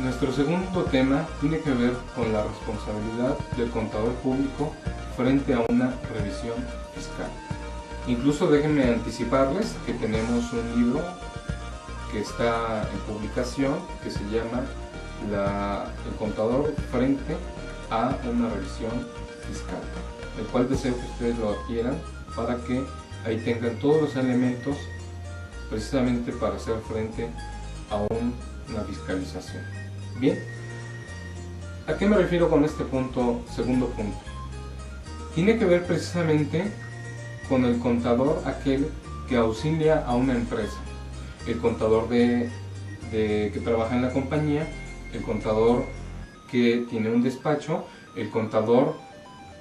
Nuestro segundo tema tiene que ver con la responsabilidad del contador público frente a una revisión fiscal. Incluso déjenme anticiparles que tenemos un libro que está en publicación que se llama El contador frente a una revisión fiscal, el cual deseo que ustedes lo adquieran para que ahí tengan todos los elementos precisamente para hacer frente a una fiscalización. Bien, ¿a qué me refiero con este segundo punto? Tiene que ver precisamente con el contador, aquel que auxilia a una empresa, el contador que trabaja en la compañía, el contador que tiene un despacho, el contador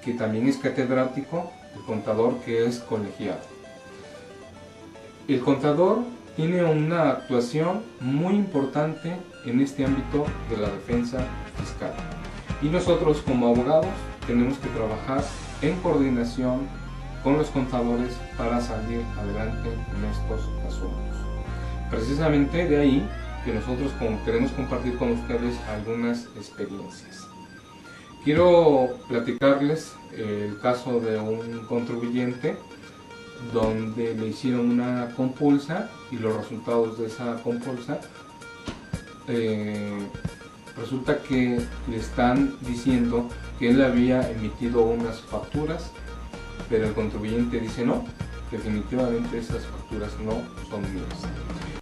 que también es catedrático, el contador que es colegiado. El contador tiene una actuación muy importante en este ámbito de la defensa fiscal. Y nosotros como abogados tenemos que trabajar en coordinación con los contadores para salir adelante en estos asuntos. Precisamente de ahí que nosotros queremos compartir con ustedes algunas experiencias. Quiero platicarles el caso de un contribuyente donde le hicieron una compulsa y los resultados de esa compulsa resulta que le están diciendo que él había emitido unas facturas, pero el contribuyente dice no, definitivamente esas facturas no son mías.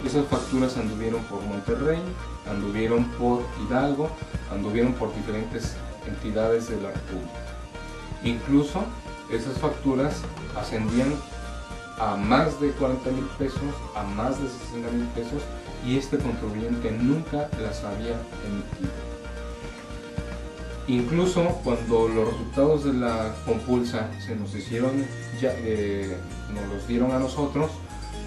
Esas facturas anduvieron por Monterrey, anduvieron por Hidalgo, anduvieron por diferentes entidades de la República. Incluso esas facturas ascendían a más de 40,000 pesos, a más de 60,000 pesos, y este contribuyente nunca las había emitido. Incluso cuando los resultados de la compulsa se nos hicieron, nos los dieron a nosotros,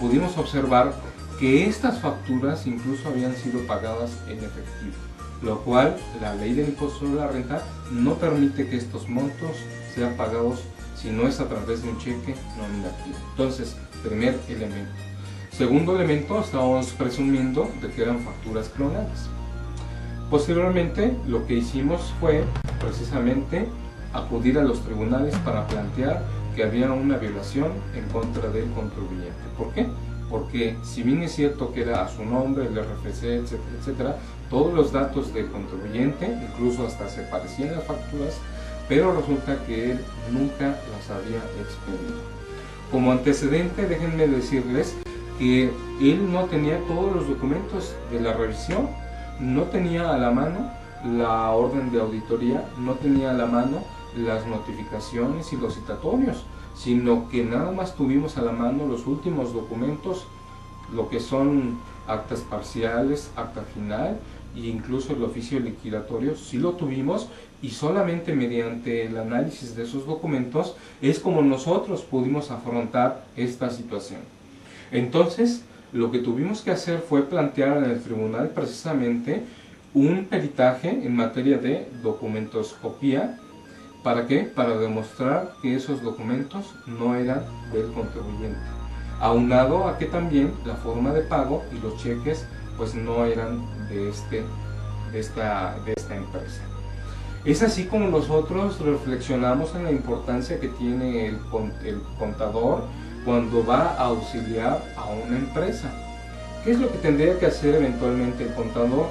pudimos observar que estas facturas incluso habían sido pagadas en efectivo, lo cual la ley del impuesto sobre la renta no permite que estos montos sean pagados si no es a través de un cheque nominativo. Entonces, primer elemento. Segundo elemento, estábamos presumiendo de que eran facturas clonadas. Posteriormente, lo que hicimos fue precisamente acudir a los tribunales para plantear que había una violación en contra del contribuyente. ¿Por qué? Porque si bien es cierto que era a su nombre, el RFC, etcétera, etcétera, todos los datos del contribuyente, incluso hasta se parecían las facturas, pero resulta que él nunca las había expedido. Como antecedente, déjenme decirles que él no tenía todos los documentos de la revisión, no tenía a la mano la orden de auditoría, no tenía a la mano las notificaciones y los citatorios, sino que nada más tuvimos a la mano los últimos documentos, lo que son actas parciales, acta final e incluso el oficio liquidatorio, sí lo tuvimos, y solamente mediante el análisis de esos documentos es como nosotros pudimos afrontar esta situación. Entonces, lo que tuvimos que hacer fue plantear en el tribunal precisamente un peritaje en materia de documentoscopía. ¿Para qué? Para demostrar que esos documentos no eran del contribuyente. Aunado a que también la forma de pago y los cheques pues no eran de esta empresa. Es así como nosotros reflexionamos en la importancia que tiene el contador cuando va a auxiliar a una empresa. ¿Qué es lo que tendría que hacer eventualmente el contador?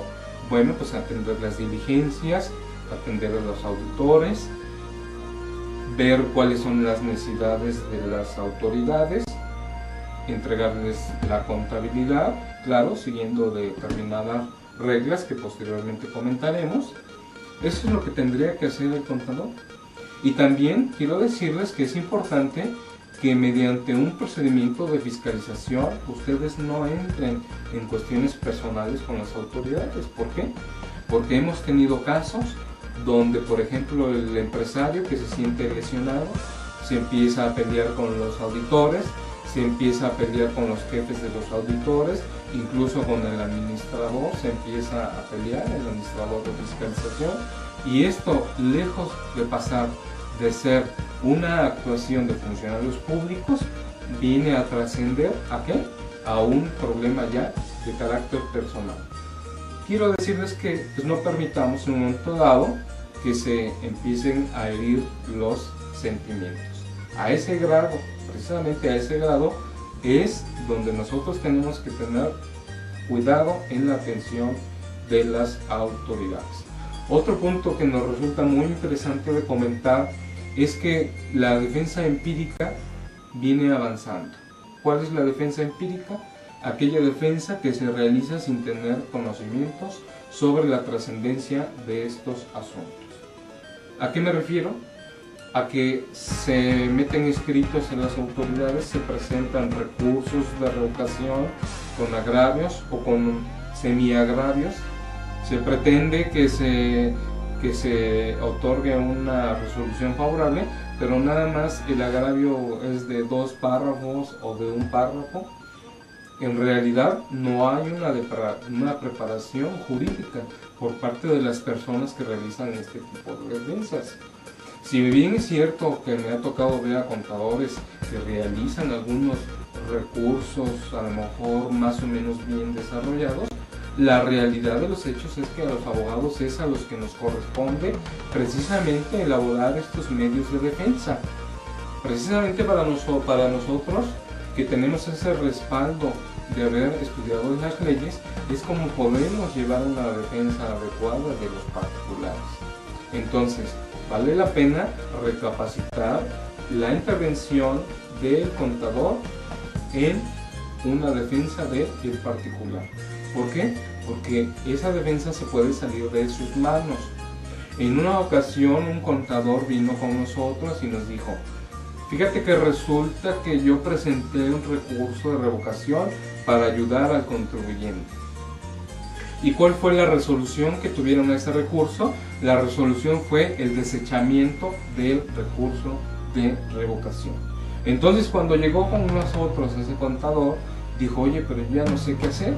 Bueno, pues atender las diligencias, atender a los auditores, ver cuáles son las necesidades de las autoridades, entregarles la contabilidad, claro, siguiendo determinadas reglas que posteriormente comentaremos. Eso es lo que tendría que hacer el contador. Y también quiero decirles que es importante que mediante un procedimiento de fiscalización ustedes no entren en cuestiones personales con las autoridades. ¿Por qué? Porque hemos tenido casos donde, por ejemplo, el empresario que se siente lesionado se empieza a pelear con los auditores, se empieza a pelear con los jefes de los auditores, incluso con el administrador se empieza a pelear, el administrador de fiscalización, y esto, lejos de pasar de ser una actuación de funcionarios públicos, viene a trascender ¿a qué? A un problema ya de carácter personal. quiero decirles que pues, no permitamos en un momento dado que se empiecen a herir los sentimientos. A ese grado, precisamente a ese grado, es donde nosotros tenemos que tener cuidado en la atención de las autoridades. Otro punto que nos resulta muy interesante de comentar es que la defensa empírica viene avanzando. ¿Cuál es la defensa empírica? Aquella defensa que se realiza sin tener conocimientos sobre la trascendencia de estos asuntos. ¿A qué me refiero? A que se meten escritos en las autoridades, se presentan recursos de revocación con agravios o con semiagravios, se pretende que se otorgue una resolución favorable, pero nada más el agravio es de 2 párrafos o de 1 párrafo. En realidad no hay una preparación jurídica por parte de las personas que realizan este tipo de defensas. Si bien es cierto que me ha tocado ver a contadores que realizan algunos recursos a lo mejor más o menos bien desarrollados, la realidad de los hechos es que a los abogados es a los que nos corresponde precisamente elaborar estos medios de defensa. Precisamente para nosotros que tenemos ese respaldo de haber estudiado las leyes, es como podemos llevar una defensa adecuada de los particulares. Entonces, vale la pena recapacitar la intervención del contador en una defensa del particular. ¿Por qué? Porque esa defensa se puede salir de sus manos. En una ocasión un contador vino con nosotros y nos dijo: fíjate que resulta que yo presenté un recurso de revocación para ayudar al contribuyente. ¿Y cuál fue la resolución que tuvieron a ese recurso? La resolución fue el desechamiento del recurso de revocación. Entonces, cuando llegó con nosotros ese contador, dijo: oye, pero yo ya no sé qué hacer.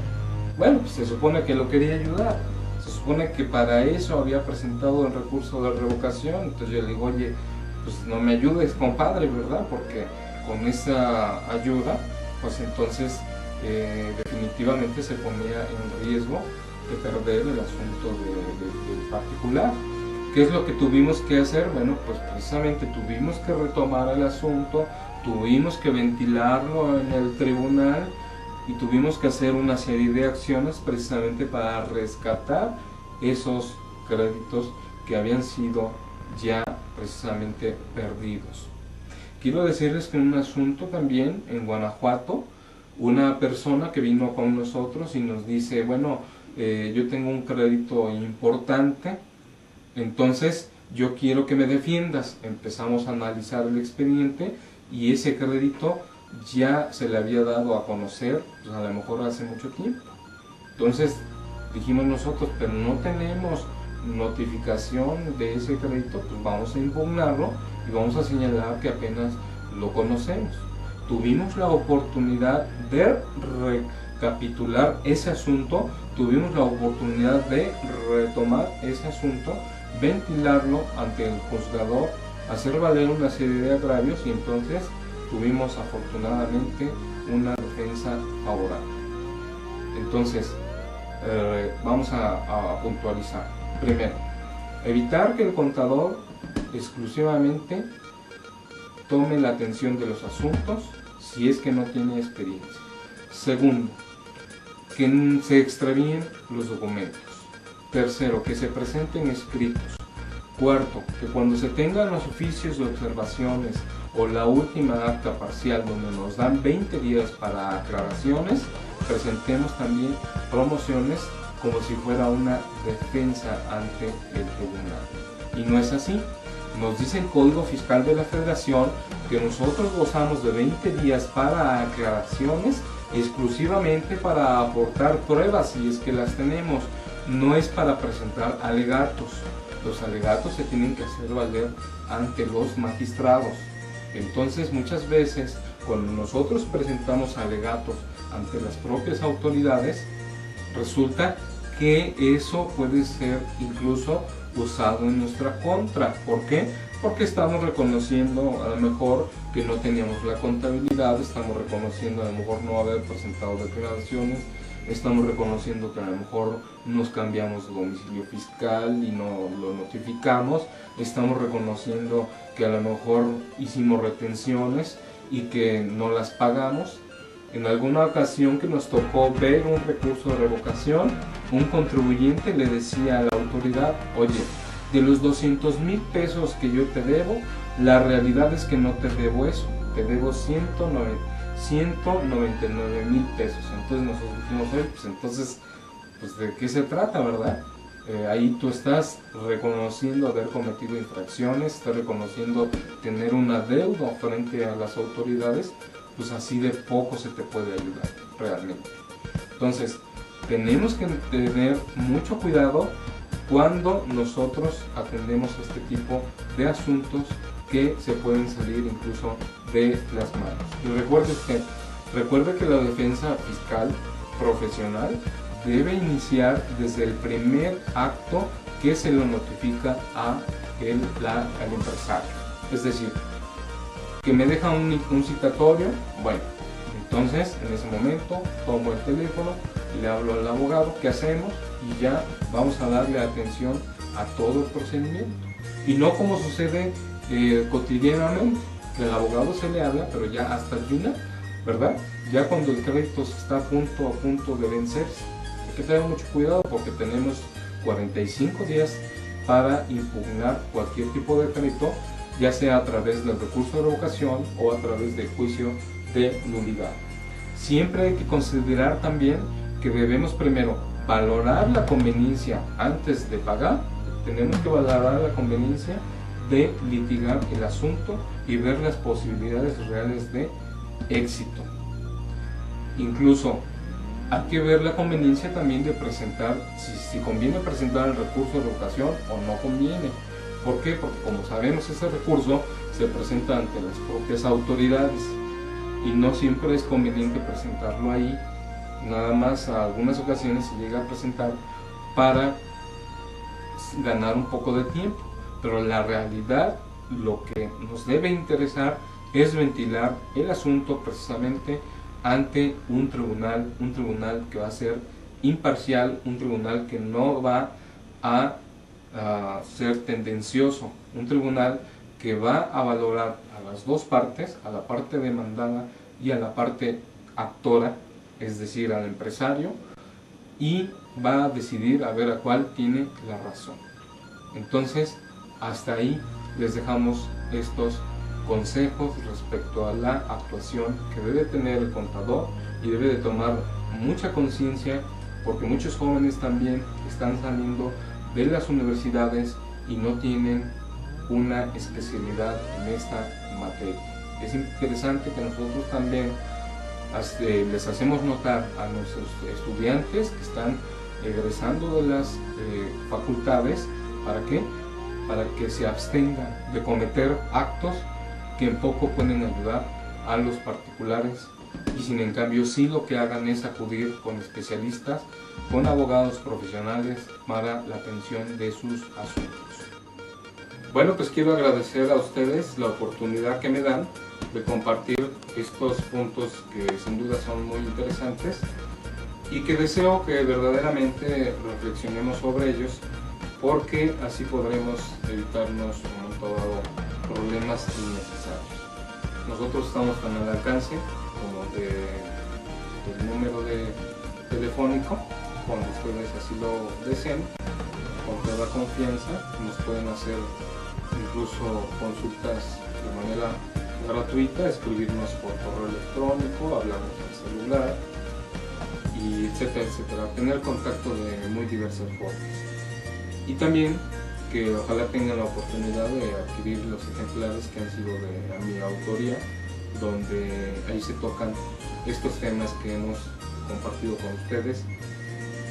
Bueno, pues se supone que lo quería ayudar. Se supone que para eso había presentado el recurso de revocación. Entonces yo le digo: oye, pues no me ayudes, compadre, ¿verdad? Porque con esa ayuda, pues entonces definitivamente se ponía en riesgo de perder el asunto del particular. ¿Qué es lo que tuvimos que hacer? Bueno, pues precisamente tuvimos que retomar el asunto, tuvimos que ventilarlo en el tribunal y tuvimos que hacer una serie de acciones precisamente para rescatar esos créditos que habían sido ya precisamente perdidos. Quiero decirles que en un asunto también en Guanajuato, una persona que vino con nosotros y nos dice: bueno, yo tengo un crédito importante, entonces yo quiero que me defiendas. Empezamos a analizar el expediente y ese crédito ya se le había dado a conocer, pues a lo mejor hace mucho tiempo. Entonces dijimos nosotros: pero no tenemos notificación de ese crédito, pues vamos a impugnarlo y vamos a señalar que apenas lo conocemos. Tuvimos la oportunidad de recapitular ese asunto, tuvimos la oportunidad de retomar ese asunto, ventilarlo ante el juzgador, hacer valer una serie de agravios y entonces tuvimos afortunadamente una defensa favorable. Entonces, vamos a puntualizar. Primero, evitar que el contador exclusivamente tome la atención de los asuntos si es que no tiene experiencia. Segundo, que se extravíen los documentos. Tercero, que se presenten escritos. Cuarto, que cuando se tengan los oficios de observaciones o la última acta parcial donde nos dan 20 días para aclaraciones, presentemos también promociones como si fuera una defensa ante el tribunal. Y no es así. Nos dice el Código Fiscal de la Federación que nosotros gozamos de 20 días para aclaraciones, exclusivamente para aportar pruebas si es que las tenemos. No es para presentar alegatos. Los alegatos se tienen que hacer valer ante los magistrados. Entonces, muchas veces cuando nosotros presentamos alegatos ante las propias autoridades, resulta que eso puede ser incluso usado en nuestra contra. ¿Por qué? Porque estamos reconociendo a lo mejor que no teníamos la contabilidad, estamos reconociendo a lo mejor no haber presentado declaraciones estamos reconociendo que a lo mejor nos cambiamos de domicilio fiscal y no lo notificamos, estamos reconociendo que a lo mejor hicimos retenciones y que no las pagamos. En alguna ocasión que nos tocó ver un recurso de revocación, un contribuyente le decía a la autoridad: oye, de los 200,000 pesos que yo te debo, la realidad es que no te debo eso, te debo 199,000 pesos. Entonces nosotros dijimos: oye, pues entonces, pues ¿de qué se trata, verdad? Ahí tú estás reconociendo haber cometido infracciones, estás reconociendo tener una deuda frente a las autoridades, pues así de poco se te puede ayudar realmente. Entonces, tenemos que tener mucho cuidado cuando nosotros atendemos este tipo de asuntos que se pueden salir incluso de las manos. Y recuerde que la defensa fiscal profesional debe iniciar desde el primer acto que se lo notifica al empresario. Es decir, que me deja un citatorio, bueno, entonces en ese momento tomo el teléfono y le hablo al abogado, ¿qué hacemos? Y ya vamos a darle atención a todo el procedimiento. Y no como sucede cotidianamente, que el abogado se le habla, pero ya hasta el final, ¿verdad? Ya cuando el crédito está a punto de vencerse. Hay que tener mucho cuidado porque tenemos 45 días para impugnar cualquier tipo de crédito, ya sea a través del recurso de revocación o a través del juicio de nulidad. Siempre hay que considerar también que debemos primero valorar la conveniencia antes de pagar. Tenemos que valorar la conveniencia de litigar el asunto y ver las posibilidades reales de éxito. Incluso hay que ver la conveniencia también de presentar, si conviene presentar el recurso de revocación o no conviene. ¿Por qué? Porque como sabemos, ese recurso se presenta ante las propias autoridades y no siempre es conveniente presentarlo ahí. Nada más a algunas ocasiones se llega a presentar para ganar un poco de tiempo, pero la realidad, lo que nos debe interesar es ventilar el asunto precisamente ante un tribunal que va a ser imparcial, un tribunal que no va a ser tendencioso, un tribunal que va a valorar a las dos partes, a la parte demandada y a la parte actora, es decir, al empresario, y va a decidir a ver a cuál tiene la razón. Entonces, hasta ahí les dejamos estos consejos respecto a la actuación que debe tener el contador y debe de tomar mucha conciencia, porque muchos jóvenes también están saliendo de las universidades y no tienen una especialidad en esta materia. Es interesante que nosotros también les hacemos notar a nuestros estudiantes que están egresando de las facultades. ¿Para qué? Para que se abstengan de cometer actos que en poco pueden ayudar a los particulares, y sin en cambio sí lo que hagan es acudir con especialistas, con abogados profesionales para la atención de sus asuntos. Bueno, pues quiero agradecer a ustedes la oportunidad que me dan de compartir estos puntos que sin duda son muy interesantes y que deseo que verdaderamente reflexionemos sobre ellos, porque así podremos evitarnos un montón de problemas innecesarios. Nosotros estamos tan al alcance como del número telefónico, cuando ustedes así lo deseen, con toda confianza. Nos pueden hacer incluso consultas de manera gratuita, escribirnos por correo electrónico, hablarnos al celular, y etcétera, etcétera. Tener contacto de muy diversas formas. Y también que ojalá tengan la oportunidad de adquirir los ejemplares que han sido de mi autoría, donde ahí se tocan estos temas que hemos compartido con ustedes,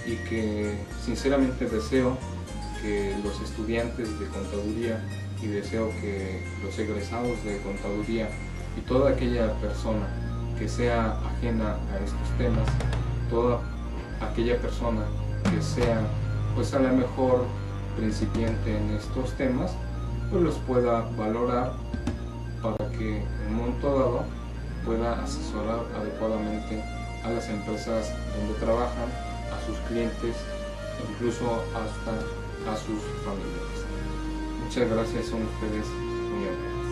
y que sinceramente deseo que los estudiantes de contaduría y deseo que los egresados de contaduría y toda aquella persona que sea ajena a estos temas, toda aquella persona que sea pues a lo mejor principiante en estos temas, pues los pueda valorar para que en un momento dado pueda asesorar adecuadamente a las empresas donde trabajan, a sus clientes, incluso hasta a sus familiares. Muchas gracias, son ustedes muy amables.